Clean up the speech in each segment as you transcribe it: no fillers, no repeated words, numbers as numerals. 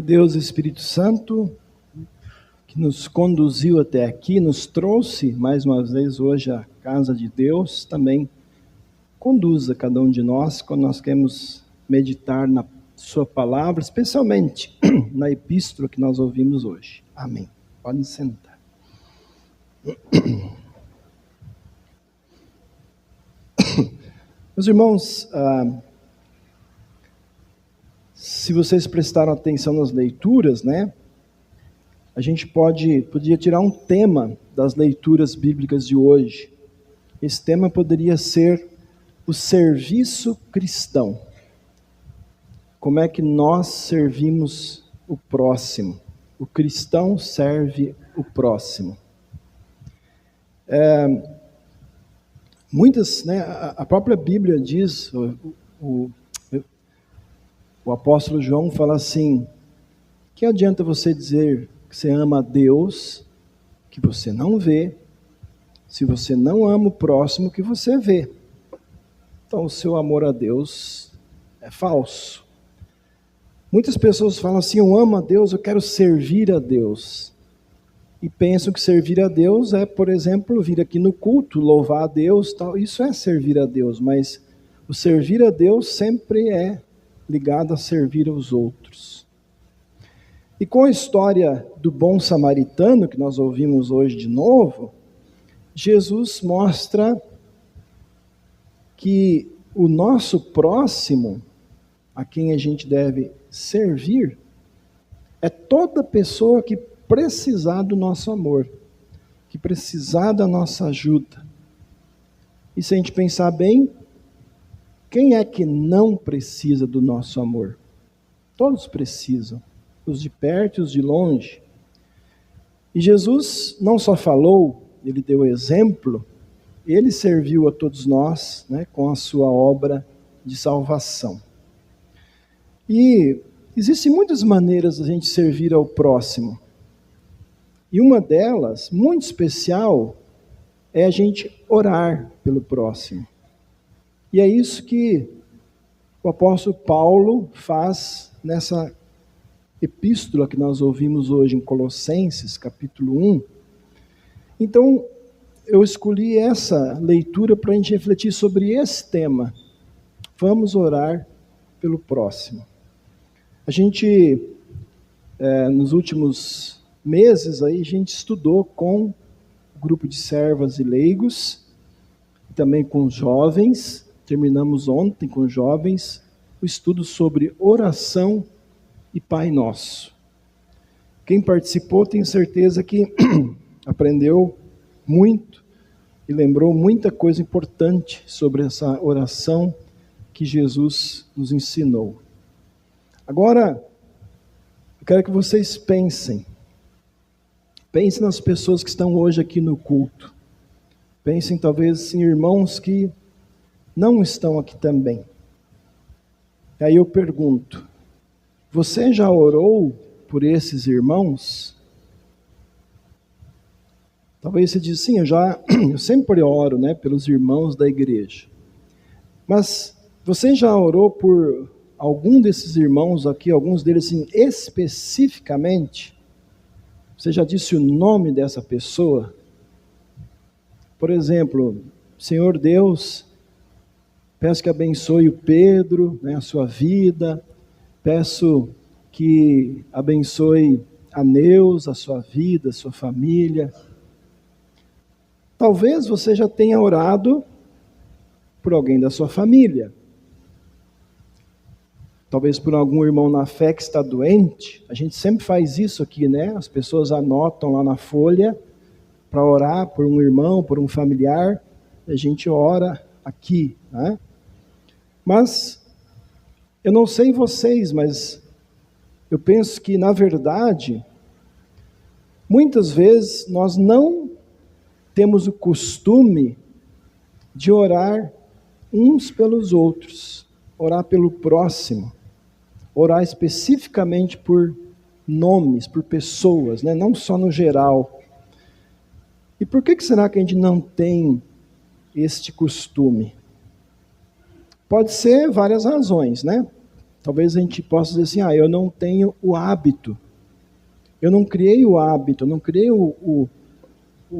Deus, Espírito Santo, que nos conduziu até aqui, nos trouxe mais uma vez hoje à casa de Deus, também conduza cada um de nós quando nós queremos meditar na sua palavra, especialmente na epístola que nós ouvimos hoje. Amém. Podem sentar. Meus irmãos, se vocês prestaram atenção nas leituras, né? A gente podia tirar um tema das leituras bíblicas de hoje. Esse tema poderia ser o serviço cristão. Como é que nós servimos o próximo? O cristão serve o próximo. Muitas, né, a própria Bíblia diz, o apóstolo João fala assim: que adianta você dizer que você ama a Deus, que você não vê, se você não ama o próximo que você vê? Então o seu amor a Deus é falso. Muitas pessoas falam assim: eu amo a Deus, eu quero servir a Deus. E pensam que servir a Deus é, por exemplo, vir aqui no culto, louvar a Deus, tal. Isso é servir a Deus, mas o servir a Deus sempre é ligado a servir aos outros. E com a história do bom samaritano, que nós ouvimos hoje de novo, Jesus mostra que o nosso próximo, a quem a gente deve servir, é toda pessoa que precisar do nosso amor, que precisar da nossa ajuda. E se a gente pensar bem, quem é que não precisa do nosso amor? Todos precisam, os de perto e os de longe. E Jesus não só falou, ele deu exemplo, ele serviu a todos nós, né, com a sua obra de salvação. E existem muitas maneiras de a gente servir ao próximo. E uma delas, muito especial, é a gente orar pelo próximo. E é isso que o apóstolo Paulo faz nessa epístola que nós ouvimos hoje em Colossenses, capítulo 1. Então, eu escolhi essa leitura para a gente refletir sobre esse tema. Vamos orar pelo próximo. A gente, nos últimos meses, aí, a gente estudou com o grupo de servas e leigos, também com jovens. Terminamos ontem com jovens o estudo sobre oração e Pai Nosso. Quem participou, tenho certeza que aprendeu muito e lembrou muita coisa importante sobre essa oração que Jesus nos ensinou. Agora, eu quero que vocês pensem nas pessoas que estão hoje aqui no culto. Pensem talvez em irmãos que não estão aqui também. Aí eu pergunto: você já orou por esses irmãos? Talvez você diz: sim, eu sempre oro, né, pelos irmãos da igreja. Mas você já orou por algum desses irmãos aqui, alguns deles assim, especificamente? Você já disse o nome dessa pessoa? Por exemplo: Senhor Deus, peço que abençoe o Pedro, né, a sua vida. Peço que abençoe a Neus, a sua vida, a sua família. Talvez você já tenha orado por alguém da sua família. Talvez por algum irmão na fé que está doente. A gente sempre faz isso aqui, né? As pessoas anotam lá na folha para orar por um irmão, por um familiar. A gente ora aqui, né? Mas eu não sei vocês, mas eu penso que, na verdade, muitas vezes nós não temos o costume de orar uns pelos outros, orar pelo próximo, orar especificamente por nomes, por pessoas, né? Não só no geral. E por que será que a gente não tem este costume? Pode ser várias razões, né? Talvez a gente possa dizer assim, eu não tenho o hábito. Eu não criei o hábito, eu não criei o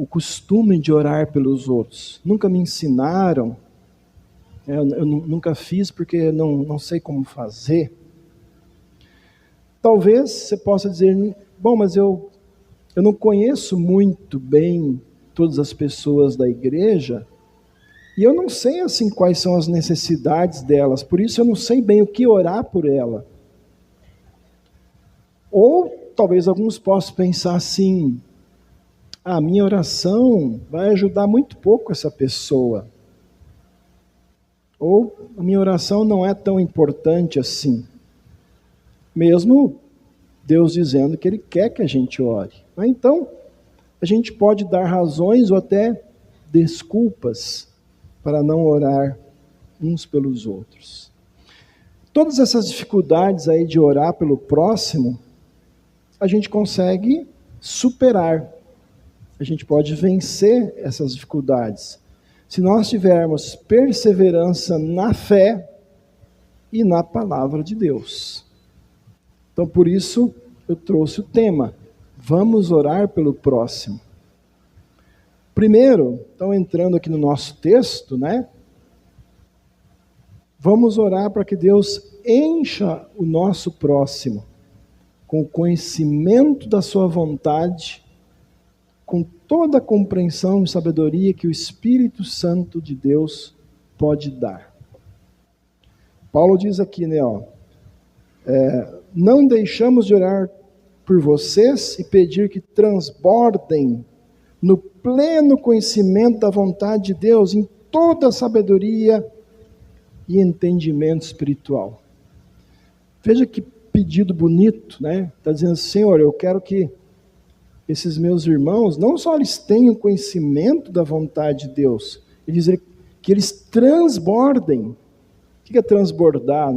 costume de orar pelos outros. Nunca me ensinaram. Eu nunca fiz porque não sei como fazer. Talvez você possa dizer, bom, mas eu não conheço muito bem todas as pessoas da igreja, e eu não sei assim quais são as necessidades delas, por isso eu não sei bem o que orar por ela. Ou talvez alguns possam pensar assim, a minha oração vai ajudar muito pouco essa pessoa. Ou a minha oração não é tão importante assim. Mesmo Deus dizendo que Ele quer que a gente ore. Então, a gente pode dar razões ou até desculpas para não orar uns pelos outros. Todas essas dificuldades aí de orar pelo próximo, a gente consegue superar. A gente pode vencer essas dificuldades. Se nós tivermos perseverança na fé e na palavra de Deus. Então, por isso, eu trouxe o tema. Vamos orar pelo próximo. Primeiro, então entrando aqui no nosso texto, vamos orar para que Deus encha o nosso próximo com o conhecimento da sua vontade, com toda a compreensão e sabedoria que o Espírito Santo de Deus pode dar. Paulo diz aqui, não deixamos de orar por vocês e pedir que transbordem no pleno conhecimento da vontade de Deus, em toda a sabedoria e entendimento espiritual. Veja que pedido bonito, Está dizendo, Senhor, eu quero que esses meus irmãos, não só eles tenham conhecimento da vontade de Deus, ele diz que eles transbordem. O que é transbordar,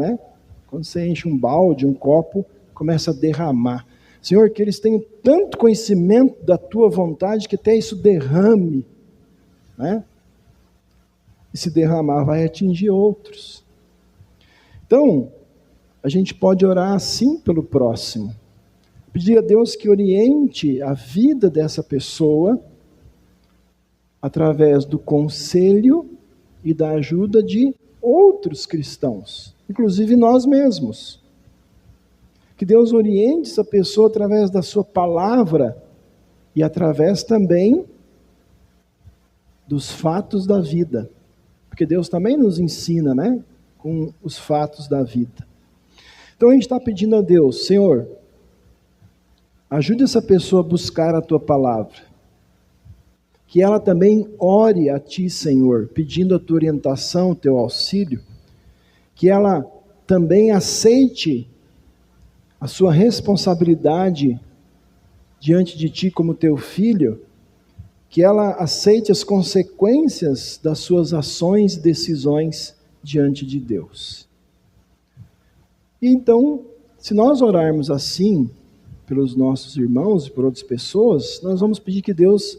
Quando você enche um balde, um copo, começa a derramar. Senhor, que eles tenham tanto conhecimento da tua vontade que até isso derrame, E se derramar vai atingir outros. Então, a gente pode orar assim pelo próximo. Pedir a Deus que oriente a vida dessa pessoa através do conselho e da ajuda de outros cristãos, inclusive nós mesmos. Que Deus oriente essa pessoa através da sua palavra e através também dos fatos da vida. Porque Deus também nos ensina, com os fatos da vida. Então a gente está pedindo a Deus, Senhor, ajude essa pessoa a buscar a tua palavra. Que ela também ore a ti, Senhor, pedindo a tua orientação, o teu auxílio. Que ela também aceite a sua responsabilidade diante de ti como teu filho, que ela aceite as consequências das suas ações e decisões diante de Deus. E então, se nós orarmos assim pelos nossos irmãos e por outras pessoas, nós vamos pedir que Deus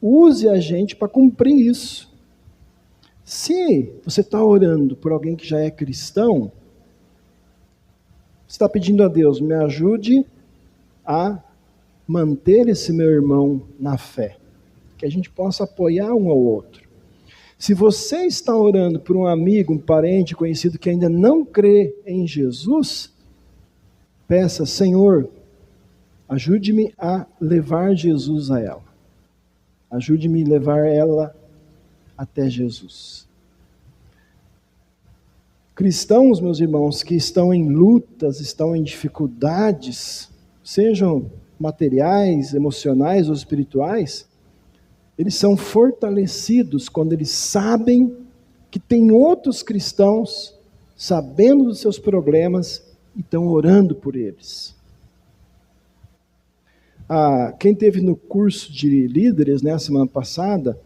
use a gente para cumprir isso. Se você está orando por alguém que já é cristão, você está pedindo a Deus, me ajude a manter esse meu irmão na fé. Que a gente possa apoiar um ao outro. Se você está orando por um amigo, um parente, conhecido que ainda não crê em Jesus, peça, Senhor, ajude-me a levar Jesus a ela. Ajude-me a levar ela até Jesus. Cristãos, meus irmãos, que estão em lutas, estão em dificuldades, sejam materiais, emocionais ou espirituais, eles são fortalecidos quando eles sabem que tem outros cristãos sabendo dos seus problemas e estão orando por eles. Quem teve no curso de líderes, semana passada,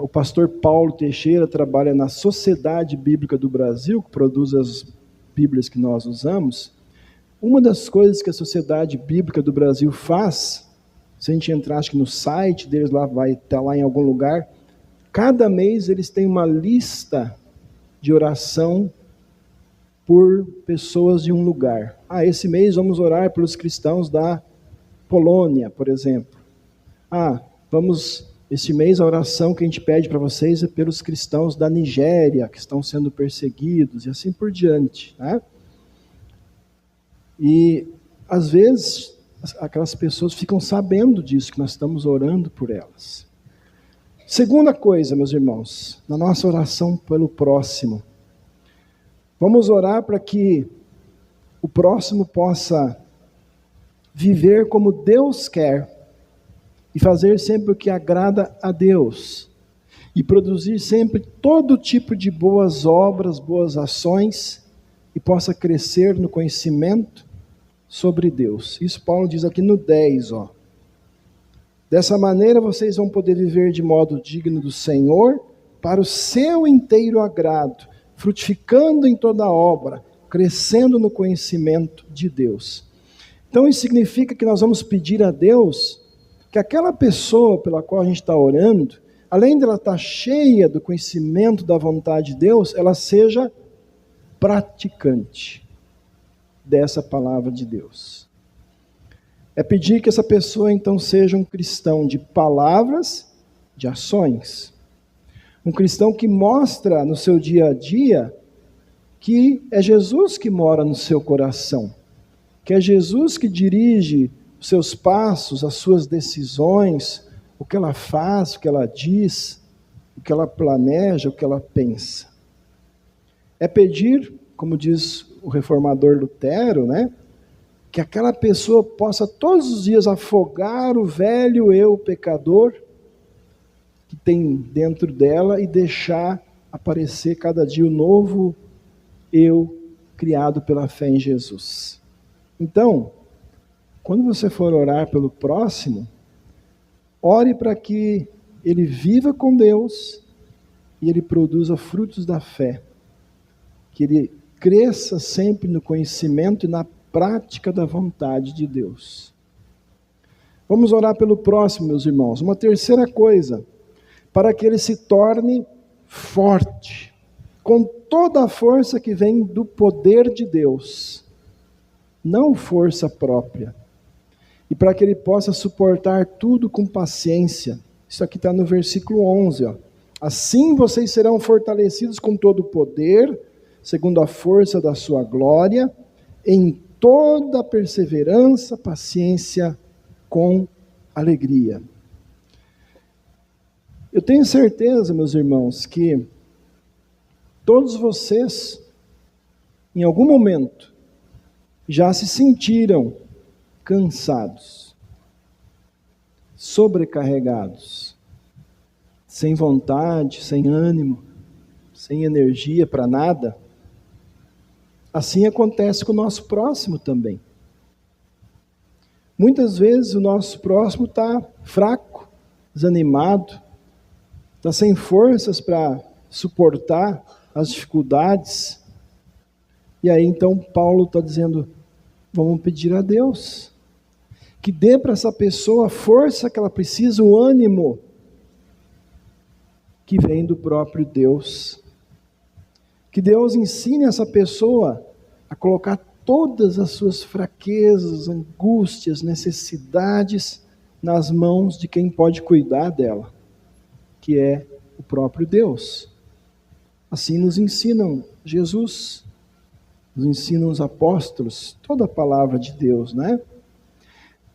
o pastor Paulo Teixeira trabalha na Sociedade Bíblica do Brasil, que produz as Bíblias que nós usamos. Uma das coisas que a Sociedade Bíblica do Brasil faz, se a gente entrar acho que no site deles, lá vai estar lá em algum lugar, cada mês eles têm uma lista de oração por pessoas de um lugar. Esse mês vamos orar pelos cristãos da Polônia, por exemplo. Este mês a oração que a gente pede para vocês é pelos cristãos da Nigéria, que estão sendo perseguidos, e assim por diante, né? E, às vezes, aquelas pessoas ficam sabendo disso, que nós estamos orando por elas. Segunda coisa, meus irmãos, na nossa oração pelo próximo, vamos orar para que o próximo possa viver como Deus quer e fazer sempre o que agrada a Deus e produzir sempre todo tipo de boas obras, boas ações e possa crescer no conhecimento sobre Deus. Isso Paulo diz aqui no 10, Dessa maneira vocês vão poder viver de modo digno do Senhor para o seu inteiro agrado, frutificando em toda obra, crescendo no conhecimento de Deus. Então isso significa que nós vamos pedir a Deus que aquela pessoa pela qual a gente está orando, além dela estar cheia do conhecimento da vontade de Deus, ela seja praticante dessa palavra de Deus. É pedir que essa pessoa então seja um cristão de palavras, de ações. Um cristão que mostra no seu dia a dia que é Jesus que mora no seu coração, que é Jesus que dirige os seus passos, as suas decisões, o que ela faz, o que ela diz, o que ela planeja, o que ela pensa. É pedir, como diz o reformador Lutero, que aquela pessoa possa todos os dias afogar o velho eu pecador que tem dentro dela e deixar aparecer cada dia o novo eu criado pela fé em Jesus. Então, quando você for orar pelo próximo, ore para que ele viva com Deus e ele produza frutos da fé. Que ele cresça sempre no conhecimento e na prática da vontade de Deus. Vamos orar pelo próximo, meus irmãos. Uma terceira coisa, para que ele se torne forte, com toda a força que vem do poder de Deus, não força própria. E para que ele possa suportar tudo com paciência. Isso aqui está no versículo 11. Assim vocês serão fortalecidos com todo o poder, segundo a força da sua glória, em toda perseverança, paciência, com alegria. Eu tenho certeza, meus irmãos, que todos vocês, em algum momento, já se sentiram cansados, sobrecarregados, sem vontade, sem ânimo, sem energia para nada. Assim acontece com o nosso próximo também. Muitas vezes o nosso próximo está fraco, desanimado, está sem forças para suportar as dificuldades. E aí então Paulo está dizendo, vamos pedir a Deus que dê para essa pessoa a força que ela precisa, o ânimo que vem do próprio Deus. Que Deus ensine essa pessoa a colocar todas as suas fraquezas, angústias, necessidades nas mãos de quem pode cuidar dela, que é o próprio Deus. Assim nos ensinam Jesus, nos ensinam os apóstolos, toda a palavra de Deus,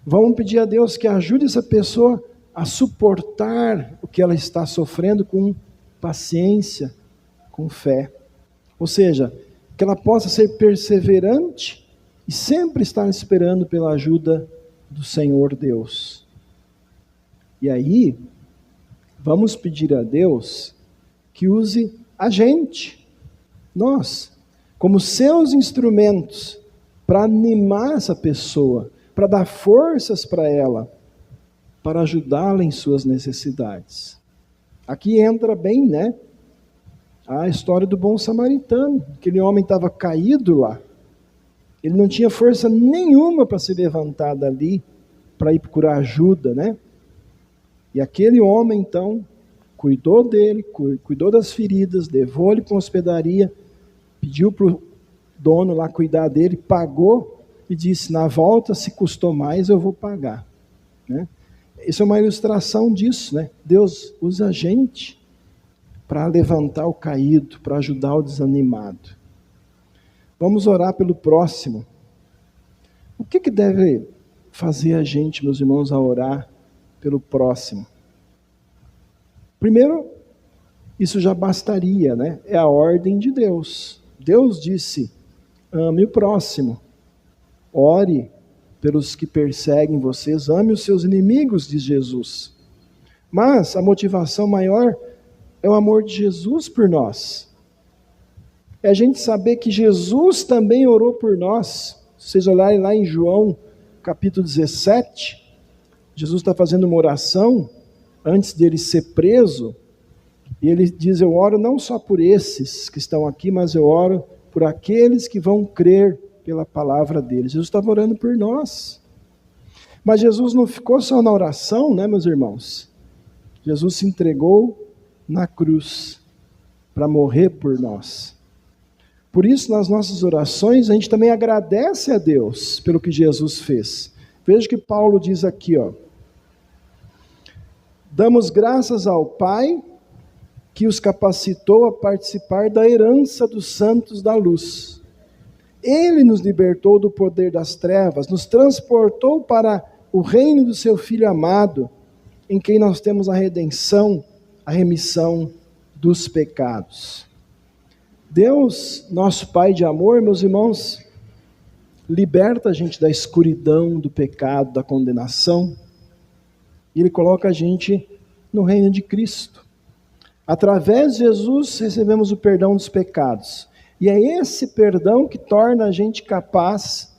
Vamos pedir a Deus que ajude essa pessoa a suportar o que ela está sofrendo com paciência, com fé. Ou seja, que ela possa ser perseverante e sempre estar esperando pela ajuda do Senhor Deus. E aí, vamos pedir a Deus que use a gente, nós, como seus instrumentos, para animar essa pessoa, para dar forças para ela, para ajudá-la em suas necessidades. Aqui entra bem, a história do bom samaritano. Aquele homem estava caído lá. Ele não tinha força nenhuma para se levantar dali, para ir procurar ajuda, E aquele homem, então, cuidou dele, cuidou das feridas, levou ele para uma hospedaria, pediu para o dono lá cuidar dele, pagou e disse, na volta, se custou mais, eu vou pagar. Né? Isso é uma ilustração disso, né? Deus usa a gente para levantar o caído, para ajudar o desanimado. Vamos orar pelo próximo. O que deve fazer a gente, meus irmãos, a orar pelo próximo? Primeiro, isso já bastaria, né? É a ordem de Deus. Deus disse, ame o próximo. Ore pelos que perseguem vocês, ame os seus inimigos, diz Jesus. Mas a motivação maior é o amor de Jesus por nós. É a gente saber que Jesus também orou por nós. Se vocês olharem lá em João, capítulo 17, Jesus está fazendo uma oração antes dele ser preso, e ele diz, eu oro não só por esses que estão aqui, mas eu oro por aqueles que vão crer pela palavra dele. Jesus estava orando por nós. Mas Jesus não ficou só na oração, né, meus irmãos? Jesus se entregou na cruz para morrer por nós. Por isso, nas nossas orações, a gente também agradece a Deus pelo que Jesus fez. Veja que Paulo diz aqui, ó. Damos graças ao Pai que os capacitou a participar da herança dos santos da luz. Ele nos libertou do poder das trevas, nos transportou para o reino do seu Filho amado, em quem nós temos a redenção, a remissão dos pecados. Deus, nosso Pai de amor, meus irmãos, liberta a gente da escuridão, do pecado, da condenação, e Ele coloca a gente no reino de Cristo. Através de Jesus recebemos o perdão dos pecados. E é esse perdão que torna a gente capaz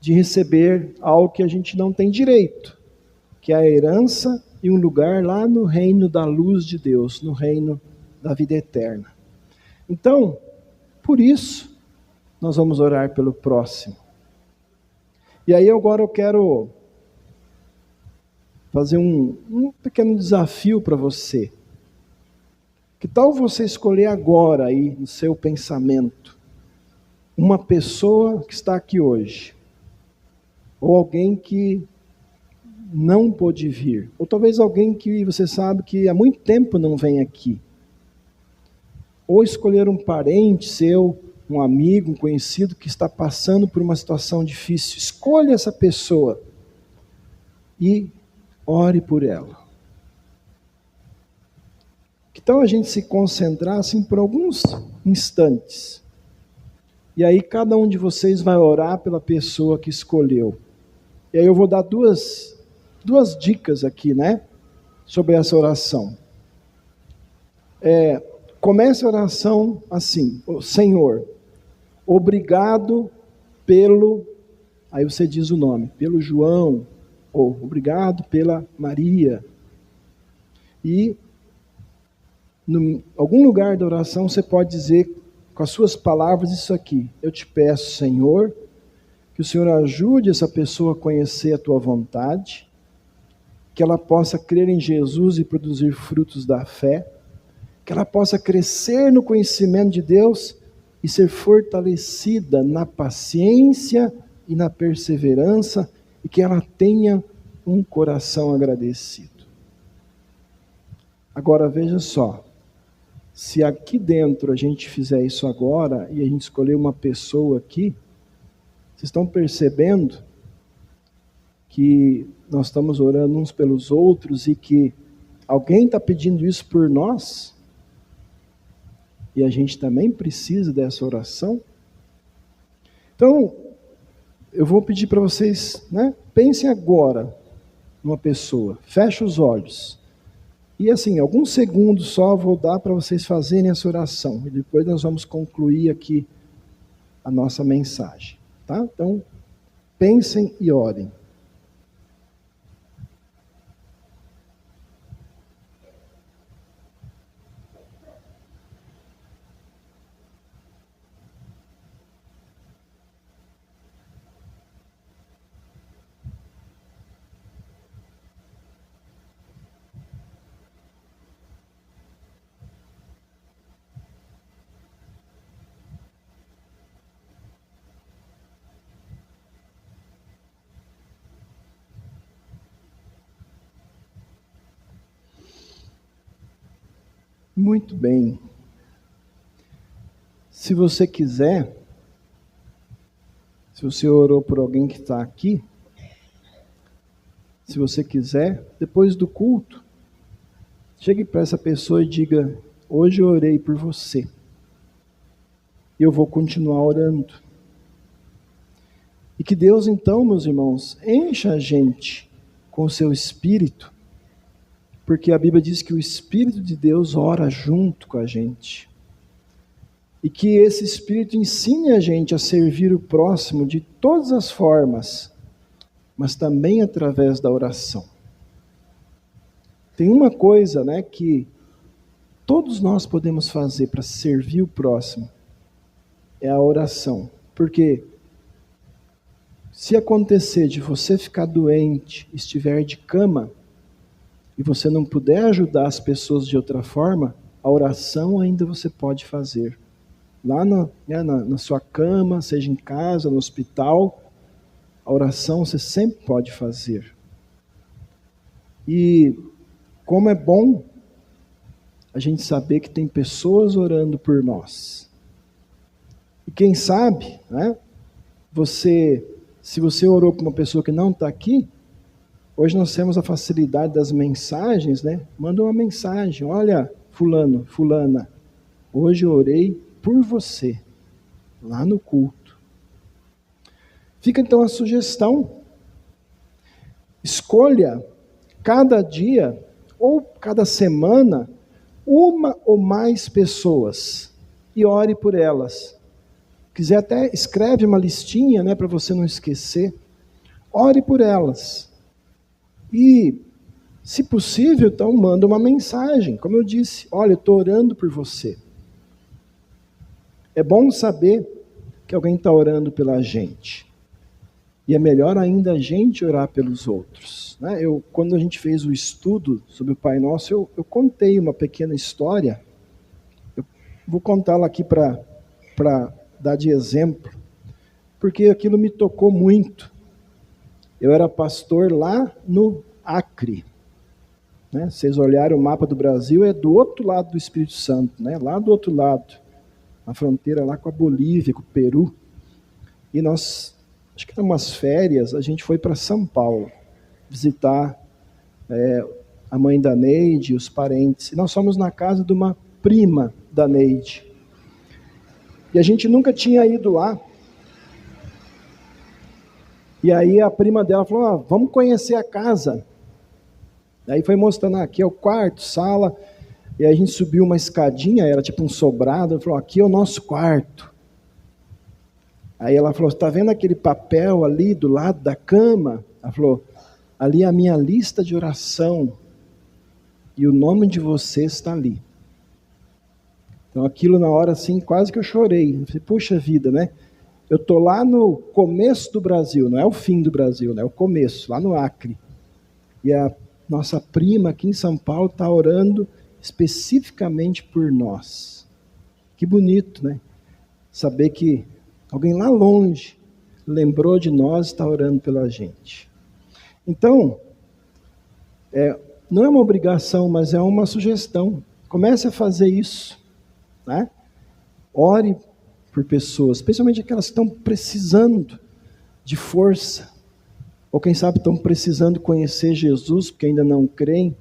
de receber algo que a gente não tem direito, que é a herança e um lugar lá no reino da luz de Deus, no reino da vida eterna. Então, por isso, nós vamos orar pelo próximo. E aí agora eu quero fazer um pequeno desafio para você. Que tal você escolher agora aí no seu pensamento uma pessoa que está aqui hoje, ou alguém que não pôde vir, ou talvez alguém que você sabe que há muito tempo não vem aqui, ou escolher um parente seu, um amigo, um conhecido que está passando por uma situação difícil. Escolha essa pessoa e ore por ela. Então a gente se concentrar assim por alguns instantes. E aí cada um de vocês vai orar pela pessoa que escolheu. E aí eu vou dar duas dicas aqui, né? Sobre essa oração. Comece a oração assim: Senhor, obrigado pelo... Aí você diz o nome, pelo João, ou obrigado pela Maria. E em algum lugar da oração você pode dizer com as suas palavras isso aqui: eu te peço, Senhor, que o Senhor ajude essa pessoa a conhecer a tua vontade, que ela possa crer em Jesus e produzir frutos da fé, que ela possa crescer no conhecimento de Deus e ser fortalecida na paciência e na perseverança, e que ela tenha um coração agradecido. Agora veja só, se aqui dentro a gente fizer isso agora, e a gente escolher uma pessoa aqui, vocês estão percebendo que nós estamos orando uns pelos outros e que alguém está pedindo isso por nós? E a gente também precisa dessa oração? Então, eu vou pedir para vocês, né? Pensem agora numa pessoa, feche os olhos. E assim, alguns segundos só vou dar para vocês fazerem essa oração. E depois nós vamos concluir aqui a nossa mensagem. Tá? Então, pensem e orem. Muito bem. Se você quiser, se você orou por alguém que está aqui, se você quiser, depois do culto, chegue para essa pessoa e diga: hoje eu orei por você. E eu vou continuar orando. E que Deus, então, meus irmãos, encha a gente com o seu Espírito, porque a Bíblia diz que o Espírito de Deus ora junto com a gente. E que esse Espírito ensine a gente a servir o próximo de todas as formas, mas também através da oração. Tem uma coisa, que todos nós podemos fazer para servir o próximo, é a oração. Porque se acontecer de você ficar doente, estiver de cama, e você não puder ajudar as pessoas de outra forma, a oração ainda você pode fazer. Lá na sua cama, seja em casa, no hospital, a oração você sempre pode fazer. E como é bom a gente saber que tem pessoas orando por nós. E quem sabe, se você orou por uma pessoa que não está aqui, hoje nós temos a facilidade das mensagens, Manda uma mensagem: olha, fulano, fulana, hoje eu orei por você, lá no culto. Fica então a sugestão: escolha cada dia ou cada semana uma ou mais pessoas e ore por elas. Quiser até escreve uma listinha, para você não esquecer. Ore por elas. E, se possível, então manda uma mensagem. Como eu disse, olha, eu estou orando por você. É bom saber que alguém está orando pela gente. E é melhor ainda a gente orar pelos outros. Quando a gente fez o estudo sobre o Pai Nosso, eu contei uma pequena história. Eu vou contá-la aqui para dar de exemplo, porque aquilo me tocou muito. Eu era pastor lá no Acre. Vocês olharem o mapa do Brasil, é do outro lado do Espírito Santo, lá do outro lado, na fronteira lá com a Bolívia, com o Peru. E nós, acho que eram umas férias, a gente foi para São Paulo visitar a mãe da Neide, os parentes. E nós fomos na casa de uma prima da Neide. E a gente nunca tinha ido lá. E aí a prima dela falou: vamos conhecer a casa. Aí foi mostrando: aqui é o quarto, sala. E aí a gente subiu uma escadinha, era tipo um sobrado. Ela falou: aqui é o nosso quarto. Aí ela falou: está vendo aquele papel ali do lado da cama? Ela falou: ali é a minha lista de oração. E o nome de vocês está ali. Então aquilo na hora assim, quase que eu chorei. Eu falei: puxa vida, Eu estou lá no começo do Brasil, não é o fim do Brasil, é o começo, lá no Acre. E a nossa prima aqui em São Paulo está orando especificamente por nós. Que bonito, Saber que alguém lá longe lembrou de nós e está orando pela gente. Então, não é uma obrigação, mas é uma sugestão. Comece a fazer isso. Ore por pessoas, especialmente aquelas que estão precisando de força, ou quem sabe estão precisando conhecer Jesus, porque ainda não creem,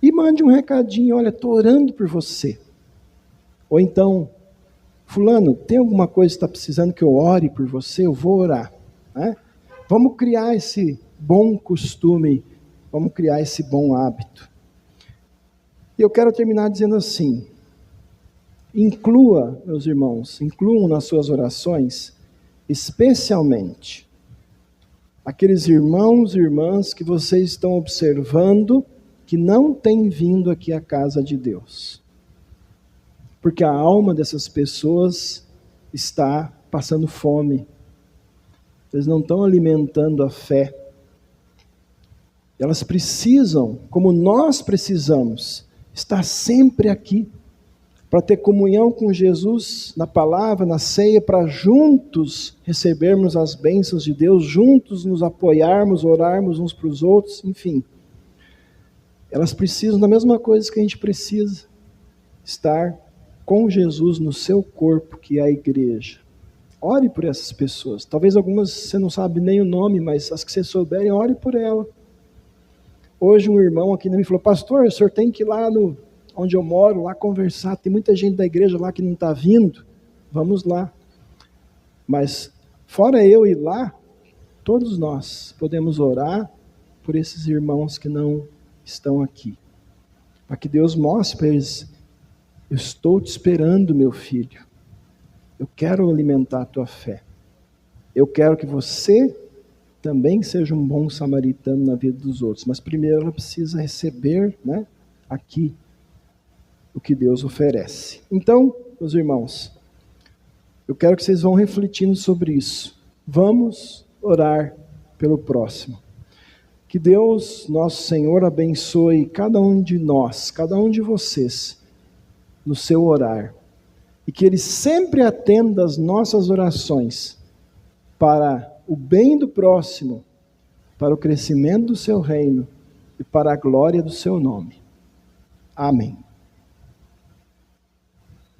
e mande um recadinho: olha, estou orando por você. Ou então: fulano, tem alguma coisa que está precisando que eu ore por você? Eu vou orar. Vamos criar esse bom costume, vamos criar esse bom hábito. E eu quero terminar dizendo assim: inclua, meus irmãos, incluam nas suas orações, especialmente, aqueles irmãos e irmãs que vocês estão observando que não têm vindo aqui à casa de Deus. Porque a alma dessas pessoas está passando fome. Eles não estão alimentando a fé. Elas precisam, como nós precisamos, estar sempre aqui, para ter comunhão com Jesus na palavra, na ceia, para juntos recebermos as bênçãos de Deus, juntos nos apoiarmos, orarmos uns para os outros, enfim. Elas precisam da mesma coisa que a gente precisa. estar com Jesus no seu corpo, que é a igreja. Ore por essas pessoas. Talvez algumas você não sabe nem o nome, mas as que você souberem, ore por ela. Hoje um irmão aqui me falou, pastor, o senhor tem que ir lá onde eu moro, lá conversar. Tem muita gente da igreja lá que não está vindo. Vamos lá. Mas fora eu ir lá, todos nós podemos orar por esses irmãos que não estão aqui. Para que Deus mostre para eles, eu estou te esperando, meu filho. Eu quero alimentar a tua fé. Eu quero que você também seja um bom samaritano na vida dos outros. Mas primeiro ela precisa receber, né, aqui o que Deus oferece. Então, meus irmãos, eu quero que vocês vão refletindo sobre isso. Vamos orar pelo próximo. Que Deus, nosso Senhor, abençoe cada um de nós, cada um de vocês, no seu orar. E que Ele sempre atenda as nossas orações para o bem do próximo, para o crescimento do seu reino e para a glória do seu nome. Amém.